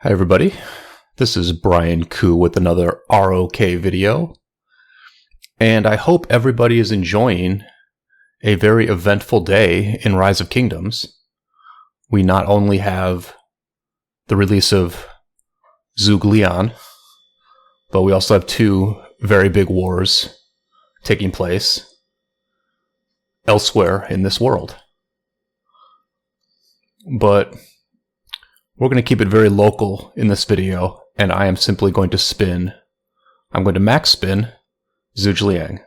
Hi everybody, this is Brian Kuh with another ROK video, and I hope everybody is enjoying a very eventful day in Rise of Kingdoms. We not only have the release of Zhuge Liang, but we also have two very big wars taking place elsewhere in this world. But we're going to keep it very local in this video, and I am simply going to I'm going to max spin Zhuge Liang.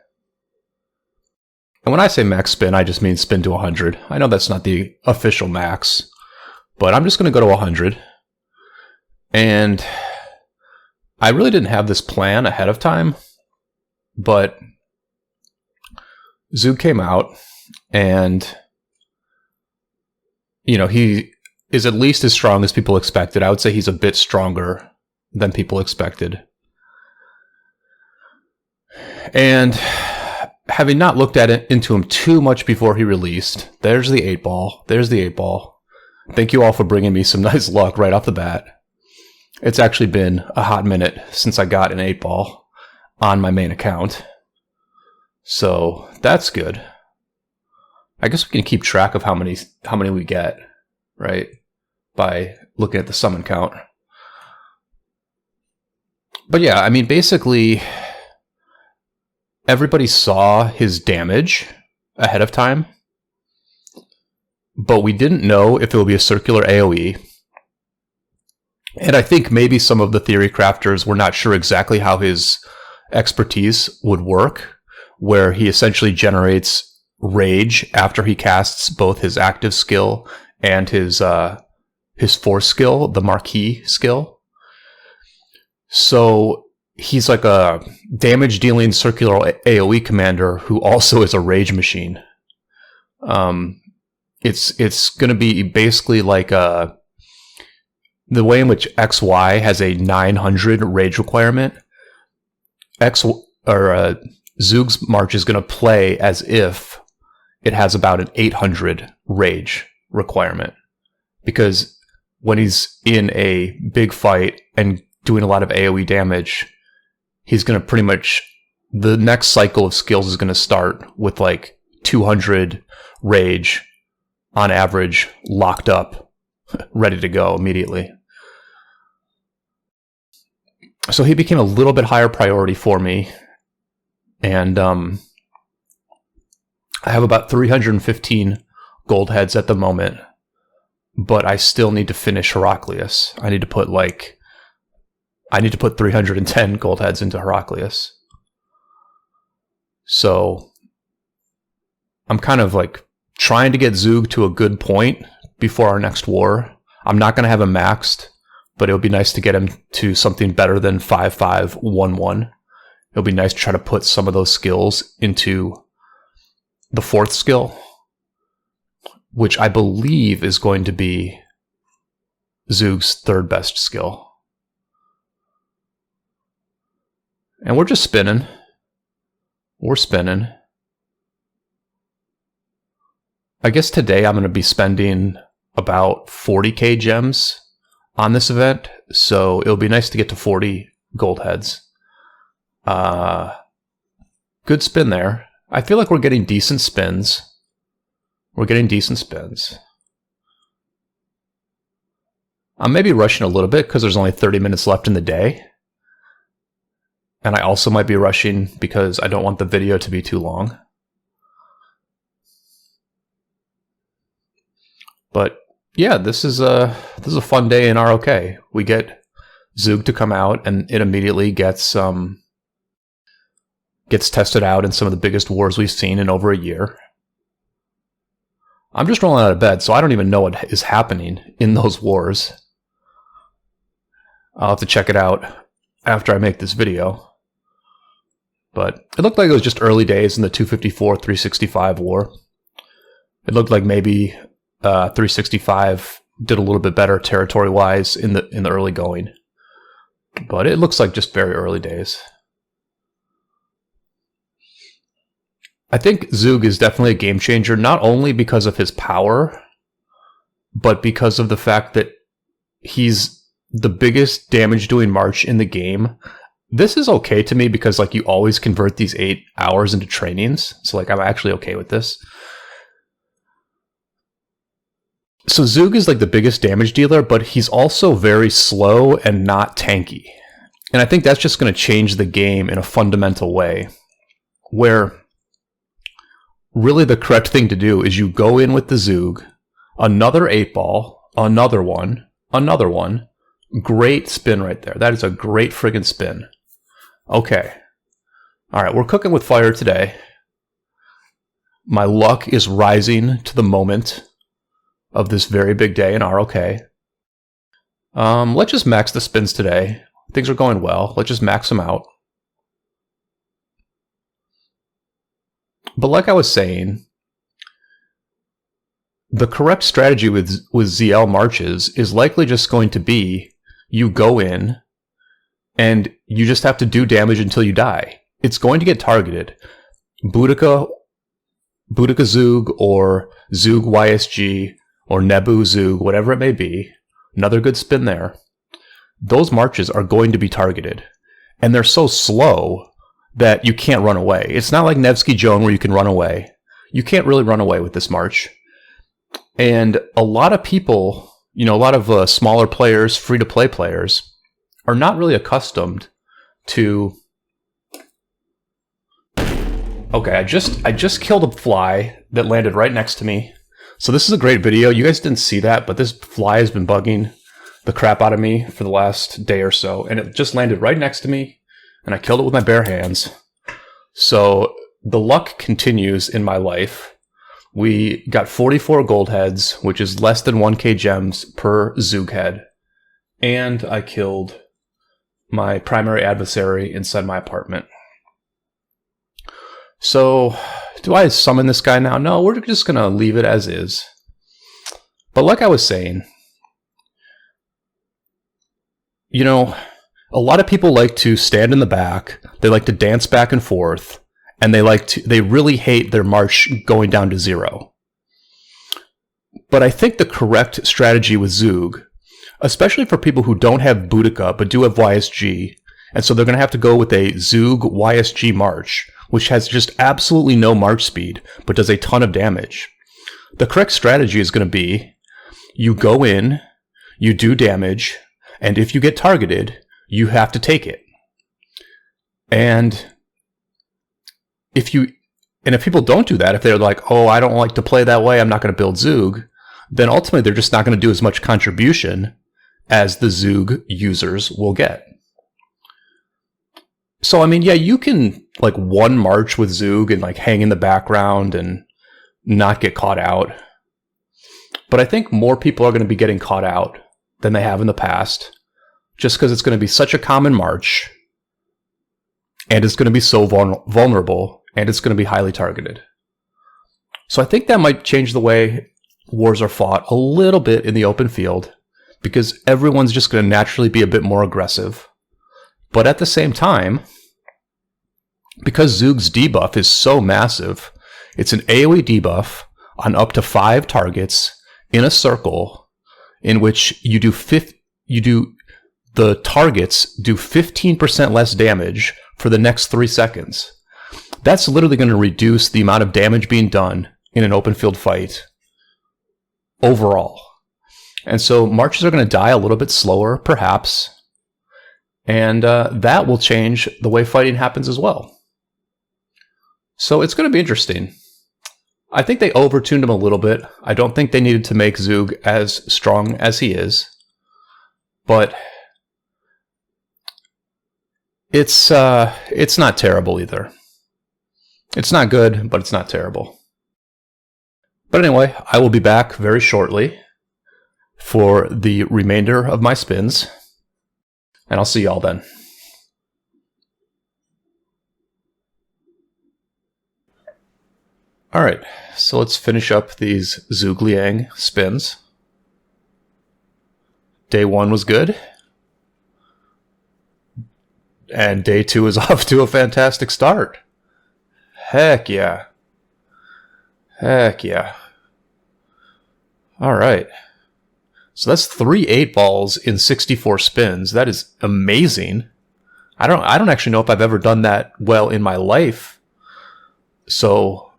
And when I say max spin, I just mean spin to 100. I know that's not the official max, but I'm just going to go to 100. And I really didn't have this plan ahead of time, but Zhuge came out, and he is at least as strong as people expected. I would say he's a bit stronger than people expected. And having not looked into him too much before he released, there's the 8-ball. There's the 8-ball. Thank you all for bringing me some nice luck right off the bat. It's actually been a hot minute since I got an 8-ball on my main account. So that's good. I guess we can keep track of how many we get, right? By looking at the summon count. But yeah, I mean, basically, everybody saw his damage ahead of time, but we didn't know if it would be a circular AoE. And I think maybe some of the theory crafters were not sure exactly how his expertise would work, where he essentially generates rage after he casts both his active skill and his force skill, the Marquis skill. So he's like a damage-dealing circular AoE commander who also is a rage machine. It's going to be basically like the way in which XY has a 900 rage requirement. Zhuge's March is going to play as if it has about an 800 rage requirement, because when he's in a big fight and doing a lot of AoE damage, he's going to pretty much, the next cycle of skills is going to start with like 200 rage on average, locked up, ready to go immediately. So he became a little bit higher priority for me, and I have about 315 gold heads at the moment, but I still need to finish Heraclius. I need to put 310 gold heads into Heraclius. So I'm kind of like trying to get Zhuge to a good point before our next war. I'm not going to have him maxed, but it would be nice to get him to something better than 5-5-1-1. It'll be nice to try to put some of those skills into the fourth skill, which I believe is going to be Zhuge's third best skill. And we're just spinning. We're spinning. I guess today I'm going to be spending about 40k gems on this event, so it'll be nice to get to 40 gold heads. Good spin there. I feel like we're getting decent spins. I'm maybe rushing a little bit because there's only 30 minutes left in the day. And I also might be rushing because I don't want the video to be too long. But yeah, this is a fun day in ROK. We get Zhuge to come out, and it immediately gets tested out in some of the biggest wars we've seen in over a year. I'm just rolling out of bed, so I don't even know what is happening in those wars. I'll have to check it out after I make this video. But it looked like it was just early days in the 254-365 war. It looked like maybe 365 did a little bit better territory-wise in the early going. But it looks like just very early days. I think Zhuge is definitely a game changer, not only because of his power, but because of the fact that he's the biggest damage doing march in the game. This is okay to me because like you always convert these 8 hours into trainings. So like I'm actually okay with this. So Zhuge is like the biggest damage dealer, but he's also very slow and not tanky. And I think that's just going to change the game in a fundamental way, where really the correct thing to do is you go in with the Zhuge, another 8-ball, another one, great spin right there. That is a great friggin' spin. Okay. All right, we're cooking with fire today. My luck is rising to the moment of this very big day in ROK. Let's just max the spins today. Things are going well. Let's just max them out. But like I was saying, the correct strategy with ZL marches is likely just going to be you go in and you just have to do damage until you die. It's going to get targeted. Boudica Zhuge or Zhuge YSG or Nebu Zhuge, whatever it may be, another good spin there. Those marches are going to be targeted. And they're so slow that you can't run away. It's not like Nevsky Joan where you can run away. You can't really run away with this march. And a lot of people, a lot of smaller players, free-to-play players, are not really accustomed to... Okay, I just killed a fly that landed right next to me. So this is a great video. You guys didn't see that, but this fly has been bugging the crap out of me for the last day or so. And it just landed right next to me, and I killed it with my bare hands. So the luck continues in my life. We got 44 gold heads, which is less than 1k gems per Zhuge head. And I killed my primary adversary inside my apartment. So, do I summon this guy now? No, we're just going to leave it as is. But like I was saying, a lot of people like to stand in the back, they like to dance back and forth, and they really hate their march going down to 0. But I think the correct strategy with Zhuge, especially for people who don't have Boudica but do have YSG, and so they're going to have to go with a Zhuge YSG march, which has just absolutely no march speed, but does a ton of damage. The correct strategy is going to be, you go in, you do damage, and if you get targeted, you have to take it. And if people don't do that, if they're like, oh, I don't like to play that way, I'm not going to build Zhuge, then ultimately they're just not going to do as much contribution as the Zhuge users will get. So, I mean, yeah, you can, one march with Zhuge and, hang in the background and not get caught out. But I think more people are going to be getting caught out than they have in the past, just because it's going to be such a common march, and it's going to be so vulnerable, and it's going to be highly targeted. So I think that might change the way wars are fought a little bit in the open field, because everyone's just going to naturally be a bit more aggressive. But at the same time, because Zhuge's debuff is so massive, it's an AoE debuff on up to 5 targets in a circle in which the targets do 15% less damage for the next 3 seconds. That's literally going to reduce the amount of damage being done in an open field fight overall. And so marches are going to die a little bit slower, perhaps. And that will change the way fighting happens as well. So it's going to be interesting. I think they overtuned him a little bit. I don't think they needed to make Zhuge as strong as he is. But it's not terrible either. It's not good, but it's not terrible. But anyway, I will be back very shortly for the remainder of my spins. And I'll see y'all then. Alright, so let's finish up these Zhuge Liang spins. Day 1 was good. And day 2 is off to a fantastic start. Heck yeah. Heck yeah. Alright. So that's 3 8-balls in 64 spins. That is amazing. I don't actually know if I've ever done that well in my life. So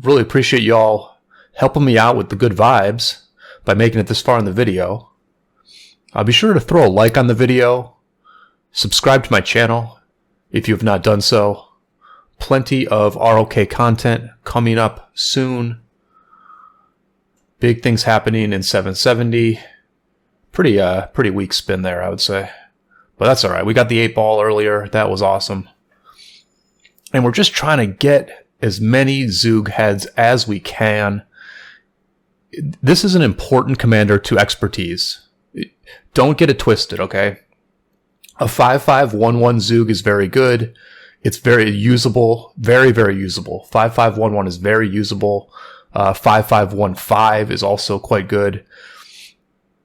really appreciate y'all helping me out with the good vibes by making it this far in the video. Be sure to throw a like on the video. Subscribe to my channel if you have not done so. Plenty of ROK content coming up soon. Big things happening in 770. Pretty weak spin there, I would say. But that's all right. We got the 8-ball earlier. That was awesome. And we're just trying to get as many Zhuge heads as we can. This is an important commander to expertise. Don't get it twisted, okay? A 5-5-1-1 Zhuge is very good. It's very usable. Very, very usable. 5-5-1-1 is very usable. 5-5-1-5 is also quite good.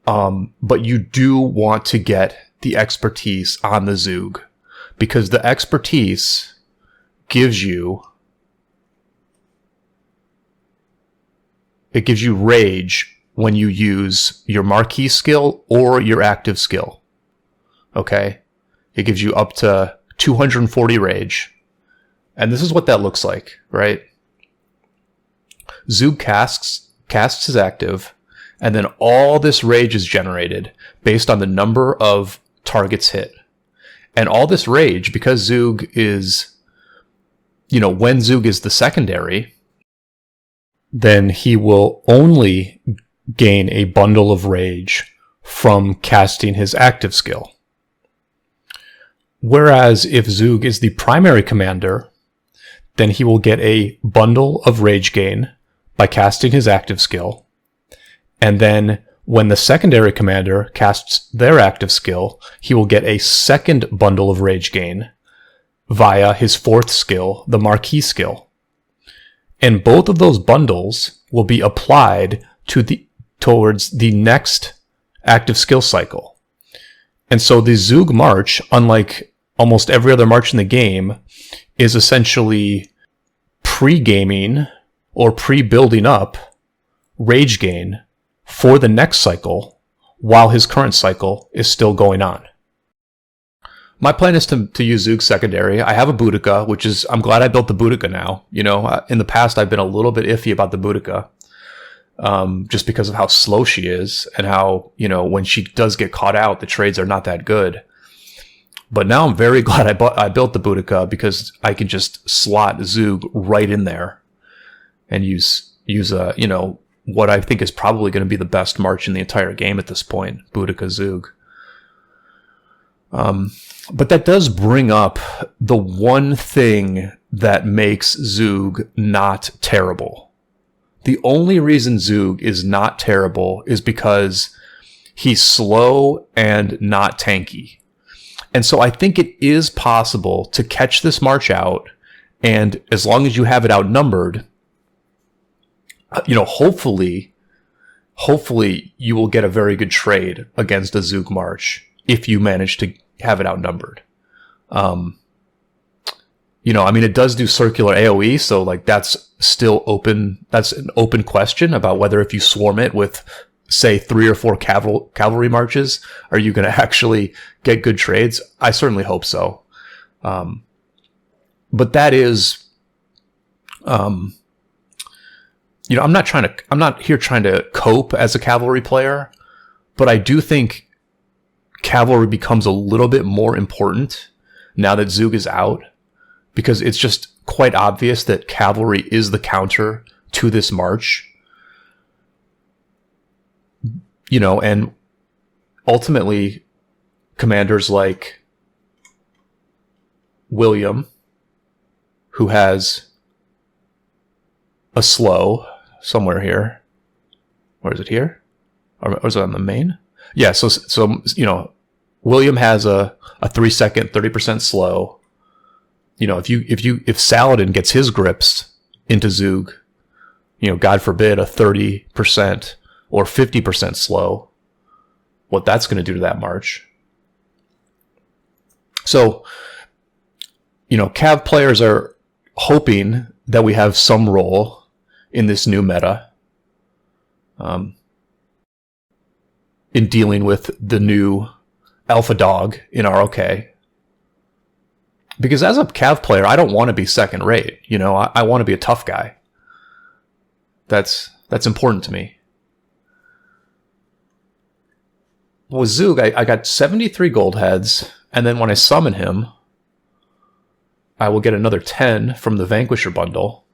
But you do want to get the expertise on the Zhuge, because the expertise gives you rage when you use your marquee skill or your active skill. Okay? It gives you up to 240 rage. And this is what that looks like, right? Zhuge casts his active, and then all this rage is generated based on the number of targets hit. And all this rage, because Zhuge is, when Zhuge is the secondary, then he will only gain a bundle of rage from casting his active skill. Whereas if Zhuge is the primary commander, then he will get a bundle of rage gain by casting his active skill. And then when the secondary commander casts their active skill, he will get a second bundle of rage gain via his 4th skill, the marquee skill. And both of those bundles will be applied towards the next active skill cycle. And so the Zhuge March, unlike almost every other march in the game, is essentially pre-gaming or pre-building up rage gain for the next cycle while his current cycle is still going on. My plan is to use Zhuge secondary. I have a Boudica, which is, I'm glad I built the Boudica now. In the past I've been a little bit iffy about the Boudica, just because of how slow she is and how, when she does get caught out, the trades are not that good. But now I'm very glad I built the Boudica, because I can just slot Zhuge right in there and use what I think is probably going to be the best march in the entire game at this point, Boudica Zhuge. But that does bring up the one thing that makes Zhuge not terrible. The only reason Zhuge is not terrible is because he's slow and not tanky. And so I think it is possible to catch this march out, and as long as you have it outnumbered, hopefully you will get a very good trade against a Zhuge March if you manage to have it outnumbered. It does do circular AoE, so that's still open. That's an open question about whether if you swarm it with, say, 3 or 4 cavalry marches, are you going to actually get good trades? I certainly hope so. But that is, I'm not here trying to cope as a cavalry player, but I do think cavalry becomes a little bit more important now that Zhuge is out, because it's just quite obvious that cavalry is the counter to this march. And ultimately, commanders like William, who has a slow somewhere here. Or is it here? Or is it on the main? Yeah, so William has a 3-second, 30% slow. If Saladin gets his grips into Zhuge, God forbid, a 30% or 50% slow, what that's going to do to that march. So, Cav players are hoping that we have some role in this new meta. in dealing with the new alpha dog in ROK. Because as a Cav player, I don't want to be second rate. You know, I want to be a tough guy. That's important to me. With Zhuge, I got 73 gold heads, and then when I summon him, I will get another 10 from the Vanquisher bundle.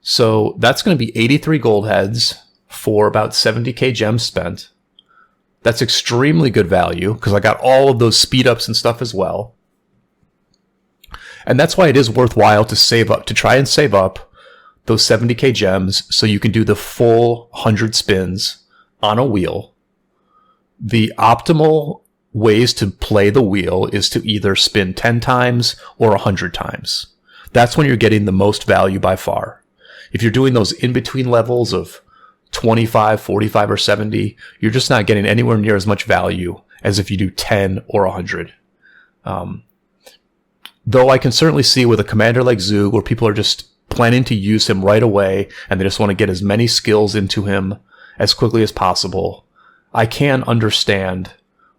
So that's going to be 83 gold heads for about 70k gems spent. That's extremely good value, because I got all of those speed ups and stuff as well. And that's why it is worthwhile to save up, to try and save up those 70k gems so you can do the full 100 spins on a wheel. The optimal ways to play the wheel is to either spin 10 times or 100 times. That's when you're getting the most value by far. If you're doing those in-between levels of 25, 45, or 70, you're just not getting anywhere near as much value as if you do 10 or 100. Though I can certainly see with a commander like Zhuge, where people are just planning to use him right away, and they just want to get as many skills into him as quickly as possible, I can understand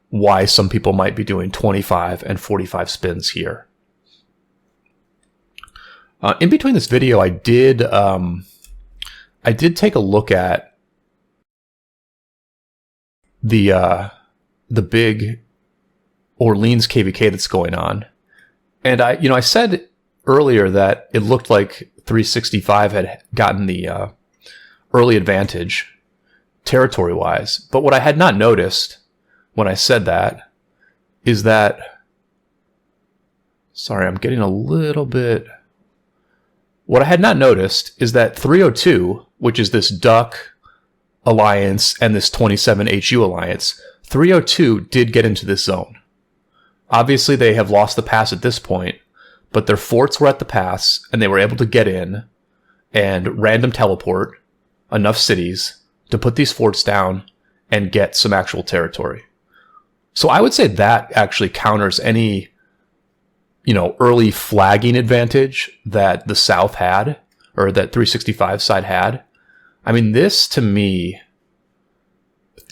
why some people might be doing 25 and 45 spins here. In between this video, I did take a look at the big Orleans KVK that's going on. And I said earlier that it looked like 365 had gotten the early advantage territory-wise. But what I had not noticed when I said that is that... Sorry, I'm getting a little bit... What I had not noticed is that 302, which is this Duck alliance and this 27 HU alliance, 302 did get into this zone. Obviously, they have lost the pass at this point, but their forts were at the pass, and they were able to get in and random teleport enough cities to put these forts down and get some actual territory. So I would say that actually counters any, early flagging advantage that the South had, or that 365 side had. I mean, this, to me,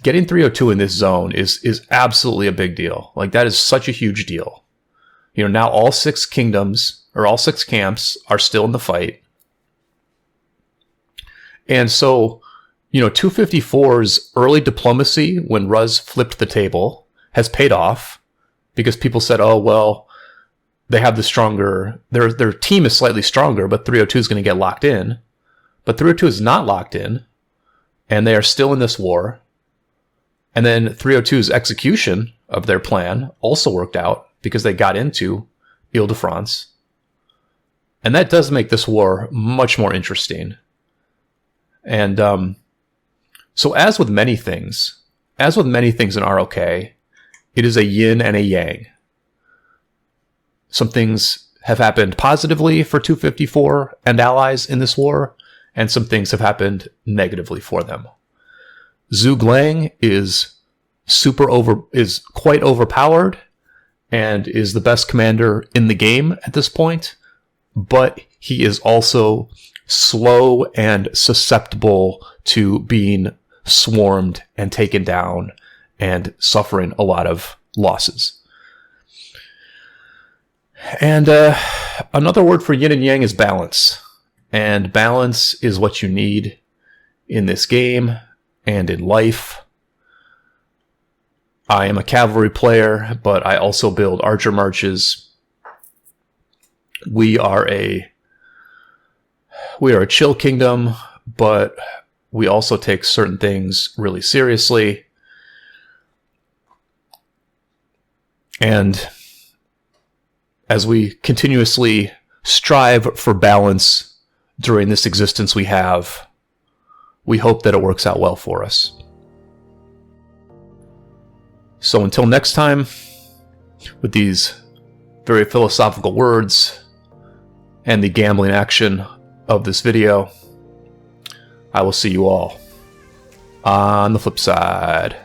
getting 302 in this zone is absolutely a big deal. Like, that is such a huge deal. Now all 6 kingdoms, or all 6 camps, are still in the fight. And so, 254's early diplomacy, when Ruz flipped the table, has paid off, because people said, oh, well, they have the stronger, their team is slightly stronger, but 302 is going to get locked in. But 302 is not locked in, and they are still in this war. And then 302's execution of their plan also worked out, because they got into Ile-de-France. And that does make this war much more interesting. And so as with many things in ROK, it is a yin and a yang. Some things have happened positively for 254 and allies in this war, and some things have happened negatively for them. Zhuge Liang is quite overpowered and is the best commander in the game at this point, but he is also slow and susceptible to being swarmed and taken down and suffering a lot of losses. And another word for yin and yang is balance. And balance is what you need in this game and in life. I am a cavalry player, but I also build archer marches. We are a chill kingdom, but we also take certain things really seriously. And as we continuously strive for balance during this existence we have, we hope that it works out well for us. So until next time, with these very philosophical words and the gambling action of this video, I will see you all on the flip side.